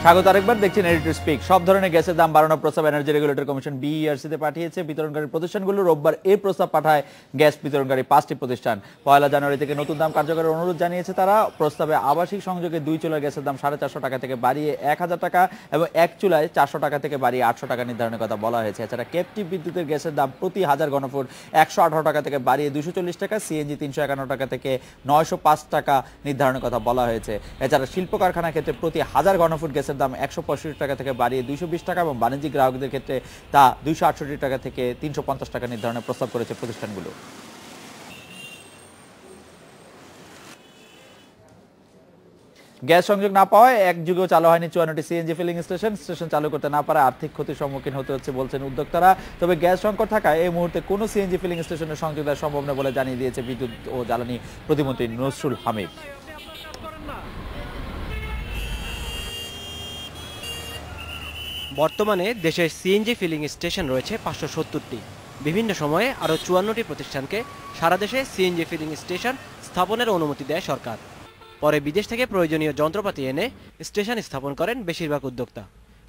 স্বাগত আরেকবার দেখছেন এডি টু স্পিক। সব ধরনের গ্যাসের দাম বাড়ানোর প্রস্তাব এনার্জি রেগুলেটরি কমিশন বিইআরসিতে পাঠিয়েছে। বিতরণকারী প্রতিষ্ঠানগুলো রোববার এই প্রস্তাব পাঠায় গ্যাস বিতরণকারী 5টি প্রতিষ্ঠান। 1 জানুয়ারি থেকে নতুন দাম কার্যকরের অনুরোধ জানিয়েছে তারা। প্রস্তাবে আবাসিক সংযোগে 2 চুলার গ্যাসের দাম 450 টাকা থেকে বাড়িয়ে 1000 টাকা এবং 1 চুলায় 400 টাকা থেকে বাড়িয়ে 800 টাকা নির্ধারণের কথা বলা হয়েছে। এছাড়া ক্যাপটিভ বিদ্যুতের গ্যাসের দাম প্রতি 1000 ঘনফুট 118 টাকা থেকে বাড়িয়ে 240 টাকা, সিএনজি 351 টাকা থেকে 905 টাকা নির্ধারণের কথা বলা হয়েছে। এছাড়া শিল্প কারখানার ক্ষেত্রে প্রতি 1000 ঘনফুট গ্যাসের দাম 165 টাকা থেকে বাড়িয়ে 220 টাকা এবং বাণিজ্যিক গ্রাহকদের ক্ষেত্রে তা 268 টাকা থেকে 350 টাকা নির্ধারণের প্রস্তাব করেছে প্রতিষ্ঠানগুলো। গ্যাস সংযোগ না পাওয়ায় এক যুগেও চালু হয়নি 54টি সিএনজি ফিলিং স্টেশন চালু করতে না পারায় আর্থিক ক্ষতির সম্মুখীন হতে হচ্ছে বলছেন উদ্যোক্তারা। তবে গ্যাস সংকট থাকায় এই মুহূর্তে কোনো সিএনজি ফিলিং স্টেশনের সংযোগ দেওয়া সম্ভব নয় বলে জানিয়ে দিয়েছে বিদ্যুৎ ও জ্বালানি প্রতিমন্ত্রী নসরুল হামিদ। বর্তমানে দেশের সিএনজি ফিলিং স্টেশন রয়েছে 570টি। বিভিন্ন সময়ে আরও 54টি প্রতিষ্ঠানকে সারা দেশে সিএনজি ফিলিং স্টেশন স্থাপনের অনুমতি দেয় সরকার। পরে বিদেশ থেকে প্রয়োজনীয় যন্ত্রপাতি এনে স্টেশন স্থাপন করেন বেশিরভাগ উদ্যোক্তা।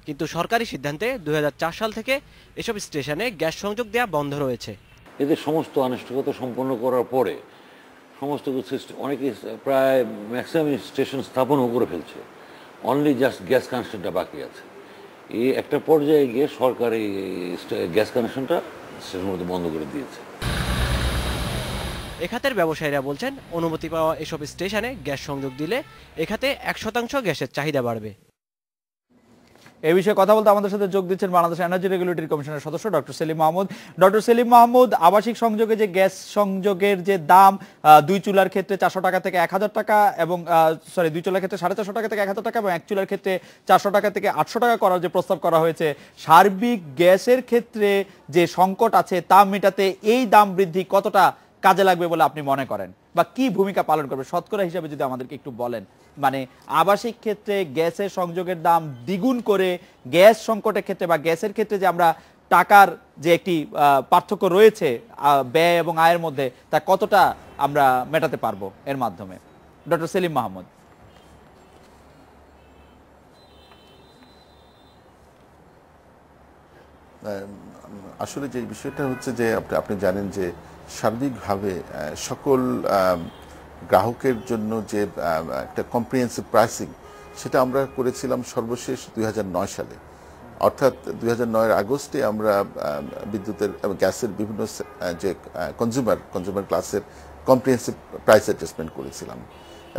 কিন্তু সরকারি সিদ্ধান্তে 2004 সাল থেকে এসব স্টেশনে গ্যাস সংযোগ দেওয়া বন্ধ রয়েছে। এদের সমস্ত আনুষ্ঠানিকতা সম্পন্ন করার পরে সমস্ত অনেকে প্রায় ম্যাক্সিমাম স্টেশন স্থাপনও করে ফেলছে, অনলি জাস্ট গ্যাস কানেকশনটা বাকি আছে। এই একটা পর্যায়ে গিয়ে সরকার এই গ্যাস কানেকশনটা স্টেশনগুলোতে বন্ধ করে দিয়েছে। এখাতের ব্যবসায়ীরা বলছেন, অনুমতি পাওয়া এসব স্টেশনে গ্যাস সংযোগ দিলে এখাতে 1% গ্যাসের চাহিদা বাড়বে। এই বিষয়ে কথা বলতে আমাদের সাথে যোগ দিচ্ছেন বাংলাদেশ এনার্জি রেগুলেটরি কমিশনের সদস্য ডক্টর সেলিম মাহমুদ। ডক্টর সেলিম মাহমুদ, আবাসিক সংযোগে যে গ্যাস সংযোগের যে দাম 2 চুলার ক্ষেত্রে 400 টাকা থেকে 1000 টাকা এবং 2 চুলার ক্ষেত্রে 450 টাকা থেকে 1000 টাকা এবং 1 চুলার ক্ষেত্রে 400 টাকা থেকে 800 টাকা করার যে প্রস্তাব করা হয়েছে, সার্বিক গ্যাসের ক্ষেত্রে যে সংকট আছে তা মেটাতে এই দাম বৃদ্ধি কতটা কাজে লাগবে বলে আপনি মনে করেন বা কি ভূমিকা পালন করবে শতকরা হিসাবে যদি আমাদেরকে একটু বলেন? মানে আবাসিক ক্ষেত্রে গ্যাসের সংযোগের দাম দ্বিগুণ করে গ্যাস সংকটের ক্ষেত্রে বা গ্যাসের ক্ষেত্রে যে আমরা টাকার যে একটি পার্থক্য রয়েছে ব্যয় এবং আয়ের মধ্যে, তা কতটা আমরা মেটাতে পারবো এর মাধ্যমে? ডক্টর সেলিম মাহমুদ। আসলে যে বিষয়টা হচ্ছে যে আপনি জানেন যে সার্বিকভাবে সকল গ্রাহকের জন্য যে একটা কম্প্রিহেন্সিভ প্রাইসিং, সেটা আমরা করেছিলাম সর্বশেষ 2009 সালে। অর্থাৎ 2009 আগস্টে আমরা বিদ্যুতের গ্যাসের বিভিন্ন যে কনজিউমার ক্লাসের কম্প্রিহেন্সিভ প্রাইস অ্যাডজাস্টমেন্ট করেছিলাম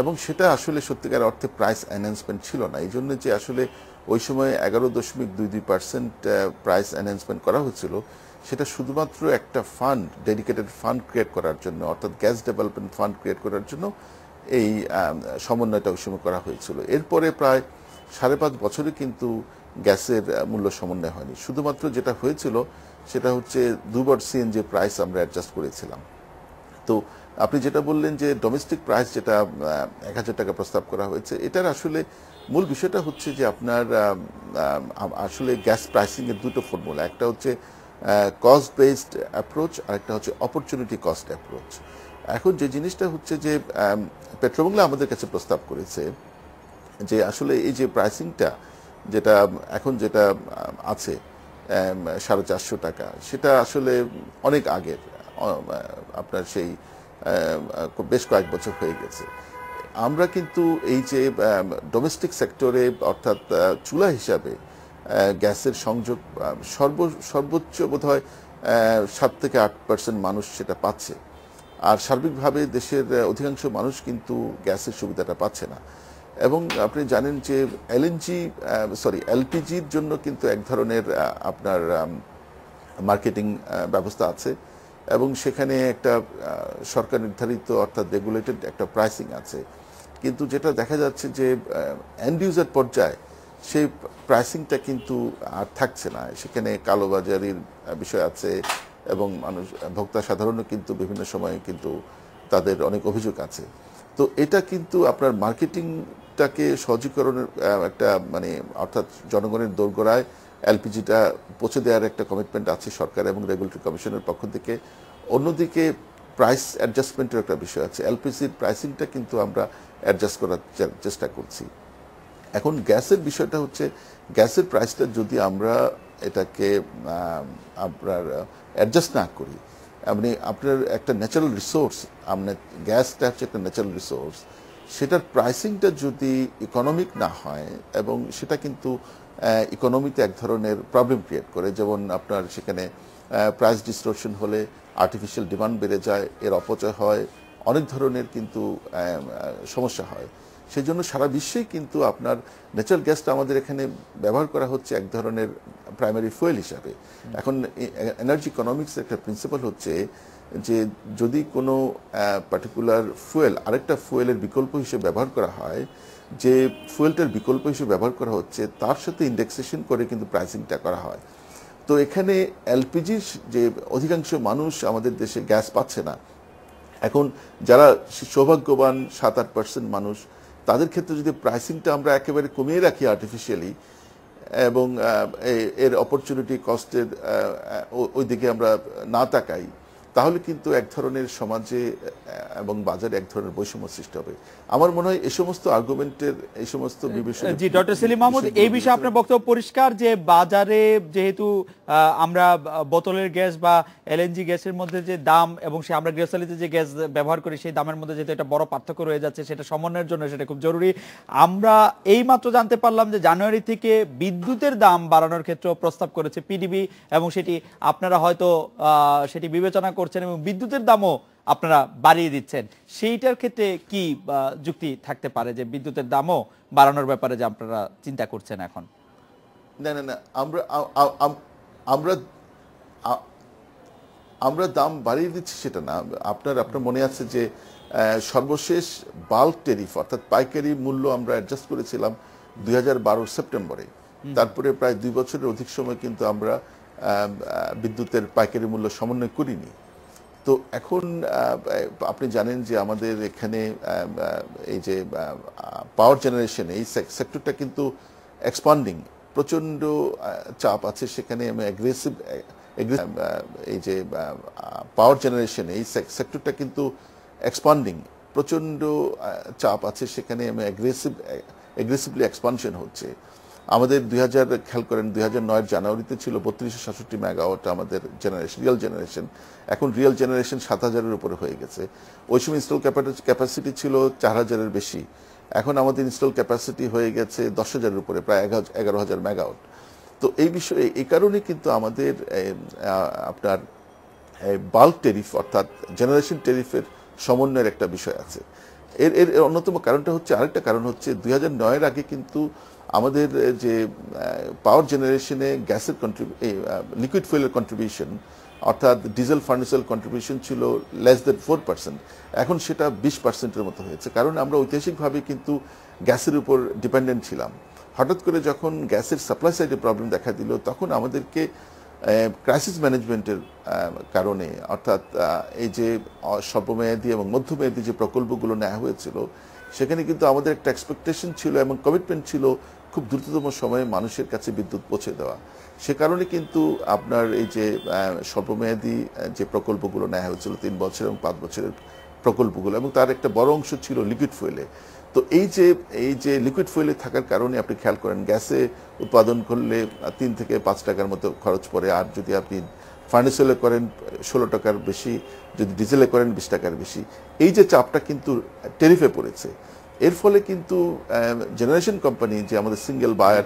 এবং সেটা আসলে সত্যিকার অর্থে প্রাইস এনহ্যান্সমেন্ট ছিল না। এই জন্য যে আসলে ওই সময় 11.22% প্রাইস এনহ্যান্সমেন্ট করা হয়েছিল, সেটা শুধুমাত্র একটা ফান্ড, ডেডিকেটেড ফান্ড ক্রিয়েট করার জন্য, অর্থাৎ গ্যাস ডেভেলপমেন্ট ফান্ড ক্রিয়েট করার জন্য এই সমন্বয়টা ওই সময় করা হয়েছিল। এরপরে প্রায় 5.5 বছরে কিন্তু গ্যাসের মূল্য সমন্বয় হয়নি। শুধুমাত্র যেটা হয়েছিল সেটা হচ্ছে 2 বার সিএনজি প্রাইস আমরা অ্যাডজাস্ট করেছিলাম। তো আপনি যেটা বললেন যে ডোমেস্টিক প্রাইস যেটা 1000 টাকা প্রস্তাব করা হয়েছে, এটার আসলে মূল বিষয়টা হচ্ছে যে আপনার আসলে গ্যাস প্রাইসিংয়ের দুটো ফর্মুলা, একটা হচ্ছে কস্ট বেসড অ্যাপ্রোচ আর একটা হচ্ছে অপরচুনিটি কস্ট অ্যাপ্রোচ। এখন যে জিনিসটা হচ্ছে যে পেট্রোবাংলা আমাদের কাছে প্রস্তাব করেছে যে আসলে এই যে প্রাইসিংটা যেটা এখন যেটা আছে 450 টাকা, সেটা আসলে অনেক আগের, আপনার সেই বেশ কয়েক বছর হয়ে গেছে। আমরা কিন্তু এই যে ডোমেস্টিক সেক্টরে অর্থাৎ চুলা হিসাবে গ্যাসের সংযোগ সর্বোচ্চ বোধহয় 7 থেকে 8% মানুষ সেটা পাচ্ছে, আর সার্বিকভাবে দেশের অধিকাংশ মানুষ কিন্তু গ্যাসের সুবিধাটা পাচ্ছে না। এবং আপনি জানেন যে এলপিজির জন্য কিন্তু এক ধরনের আপনার মার্কেটিং ব্যবস্থা আছে এবং সেখানে একটা সরকার নির্ধারিত অর্থাৎ রেগুলেটেড একটা প্রাইসিং আছে। কিন্তু যেটা দেখা যাচ্ছে যে এন্ড ইউজার পর্যায়ে সেই প্রাইসিংটা কিন্তু আর থাকছে না, সেখানে কালোবাজারির বিষয় আছে এবং ভোক্তা সাধারণও কিন্তু বিভিন্ন সময় কিন্তু তাদের অনেক অভিযোগ আছে। তো এটা কিন্তু আপনার মার্কেটিংটাকে সহজীকরণের একটা অর্থাৎ জনগণের দোরগোড়ায় এলপিজিটা পৌঁছে দেওয়ার একটা কমিটমেন্ট আছে সরকার এবং রেগুলেটরি কমিশনের পক্ষ থেকে। অন্যদিকে প্রাইস অ্যাডজাস্টমেন্টের একটা বিষয় আছে, এলপিজির প্রাইসিংটা কিন্তু আমরা অ্যাডজাস্ট করার চেষ্টা করছি। এখন গ্যাসের বিষয়টা হচ্ছে, গ্যাসের প্রাইসটা যদি আমরা এটাকে আপনার অ্যাডজাস্ট না করি, মানে আপনার একটা ন্যাচারাল রিসোর্স, আপনার গ্যাসটা হচ্ছে একটা ন্যাচারাল রিসোর্স, সেটার প্রাইসিংটা যদি ইকোনমিক না হয়, এবং সেটা কিন্তু ইকোনমিতে এক ধরনের প্রবলেম ক্রিয়েট করে। যেমন আপনার সেখানে প্রাইস ডিস্টরশন হলে আর্টিফিশিয়াল ডিমান্ড বেড়ে যায়, এর অপচয় হয়, অনেক ধরনের কিন্তু সমস্যা হয়। সেই জন্য সারা বিশ্বেই কিন্তু আপনার ন্যাচারাল গ্যাসটা আমাদের এখানে ব্যবহার করা হচ্ছে এক ধরনের প্রাইমারি ফুয়েল হিসাবে। এখন এনার্জি ইকোনমিক্সের একটা প্রিন্সিপাল হচ্ছে যে যদি কোনো পার্টিকুলার ফুয়েল আরেকটা ফুয়েলের বিকল্প হিসেবে ব্যবহার করা হয়, যে ফুয়েলটার বিকল্প হিসেবে ব্যবহার করা হচ্ছে তার সাথে ইন্ডেক্সেশন করে কিন্তু প্রাইসিংটা করা হয়। তো এখানে এলপিজির যে অধিকাংশ মানুষ আমাদের দেশে গ্যাস পাচ্ছে না, এখন যারা সৌভাগ্যবান 7-8% মানুষ, তাদের ক্ষেত্রে যদি প্রাইসিংটা আমরা একেবারে কমিয়ে রাখি আর্টিফিশিয়ালি, এবং এর অপরচুনিটি কস্টের ওই দিকে আমরা না তাকাই, তাহলে কিন্তু এক ধরনের সমাজে এবং বাজারে এক ধরনের বৈষম্য সৃষ্টি হবে। আমার মনে হয় এই সমস্ত আর্গুমেন্টের, এই সমস্ত বিবেচনা। জি ডক্টর সেলিম মাহমুদ, এই বিষয়ে আপনার বক্তব্য পরিষ্কার যে বাজারে যেহেতু আমরা বোতলের গ্যাস বা এলএনজি গ্যাসের মধ্যে যে দাম এবং সে আমরা গৃহস্থালিতে যে গ্যাস ব্যবহার করি সেই দামের মধ্যে যেহেতু একটা বড় পার্থক্য রয়ে যাচ্ছে, সেটা সমন্বয়ের জন্য সেটা খুব জরুরি। আমরা এই মাত্র জানতে পারলাম যে জানুয়ারি থেকে বিদ্যুতের দাম বাড়ানোর ক্ষেত্রে প্রস্তাব করেছে পিডিবি, এবং সেটি আপনারা হয়তো সেটি বিবেচনা করছেন এবং বিদ্যুতের দামও আপনারা বাড়িয়ে দিচ্ছেন। সেইটার ক্ষেত্রে কি যুক্তি থাকতে পারে যে বিদ্যুতের দামও বাড়ানোর ব্যাপারে যে আপনারা চিন্তা করছেন এখন? না না না, আমরা দাম বাড়িয়ে দিচ্ছি সেটা না। আপনার মনে আছে যে সর্বশেষ বাল্ক টেরিফ অর্থাৎ পাইকারি মূল্য আমরা অ্যাডজাস্ট করেছিলাম 2012 সেপ্টেম্বরে। তারপরে প্রায় 2 বছরের অধিক সময় কিন্তু আমরা বিদ্যুতের পাইকারি মূল্য সমন্বয় করিনি। তো এখন আপনি জানেন যে আমাদের এখানে এই যে পাওয়ার জেনারেশন, এই সেক্টরটা কিন্তু এক্সপান্ডিং, প্রচণ্ড চাপ আছে সেখানে। অ্যাগ্রেসিভ এই যে পাওয়ার জেনারেশন, এই সেক্টরটা কিন্তু এক্সপান্ডিং, প্রচণ্ড চাপ আছে সেখানে। অ্যাগ্রেসিভলি এক্সপানশন হচ্ছে। আমাদের 2000 খেয়াল করেন 2009 জানুয়ারিতে ছিল 3266 মেগাওয়াট আমাদের জেনারেশন, রিয়েল জেনারেশন। এখন রিয়েল জেনারেশন 7000-এর উপরে হয়ে গেছে। ওই সময় ইনস্টল ক্যাপাসিটি ছিল 4000-এর বেশি। এখন আমাদের ইনস্টল ক্যাপাসিটি হয়ে গেছে 10,000-এর উপরে, প্রায় 11,000 মেগাওয়াট। তো এই বিষয়ে, এই কারণে কিন্তু আমাদের আপনার বাল্ক টেরিফ অর্থাৎ জেনারেশন টেরিফের সমন্বয়ের একটা বিষয় আছে। এর অন্যতম কারণটা হচ্ছে, আরেকটা কারণ হচ্ছে 2009-এর আগে কিন্তু আমাদের যে পাওয়ার জেনারেশনে গ্যাসের লিকুইড ফুয়েলের কন্ট্রিবিউশন অর্থাৎ ডিজেল ফার্নেসেল কন্ট্রিবিউশন ছিল লেস দেন 4%। এখন সেটা 20%-এর মতো হয়েছে, কারণ আমরা ঐতিহাসিকভাবে কিন্তু গ্যাসের উপর ডিপেন্ডেন্ট ছিলাম। হঠাৎ করে যখন গ্যাসের সাপ্লাই সাইডে প্রবলেম দেখা দিল, তখন আমাদেরকে ক্রাইসিস ম্যানেজমেন্টের কারণে, অর্থাৎ এই যে স্বল্পমেয়াদী এবং মধ্যমেয়াদী যে প্রকল্পগুলো নেওয়া হয়েছিল, সেখানে কিন্তু আমাদের একটা এক্সপেকটেশন ছিল এবং কমিটমেন্ট ছিল খুব দ্রুততম সময়ে মানুষের কাছে বিদ্যুৎ পৌঁছে দেওয়া। সে কারণে কিন্তু আপনার এই যে স্বল্পমেয়াদী যে প্রকল্পগুলো নেওয়া হয়েছিল 3 বছর এবং 5 বছরের প্রকল্পগুলো, এবং তার একটা বড় অংশ ছিল লিকুইড ফুয়েলে। তো এই যে লিকুইড ফুয়েলে থাকার কারণে আপনি খেয়াল করেন গ্যাসে উৎপাদন করলে 3 থেকে 5 টাকার মতো খরচ পড়ে, আর যদি আপনি ফার্নেসেলে করেন 16 টাকার বেশি, যদি ডিজেলে করেন 20 টাকার বেশি। এই যে চাপটা কিন্তু টেরিফে পড়েছে। এর ফলে কিন্তু জেনারেশন কোম্পানি যে আমাদের সিঙ্গেল বায়ার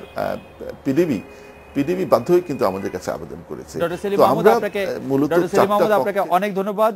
পিডিবি বাধ্য হয়ে কিন্তু আমাদের কাছে আবেদন করেছে। ডক্টর সেলিম তো মাহমুদ, আমরা আপনাকে মূলত আপনাকে অনেক ধন্যবাদ।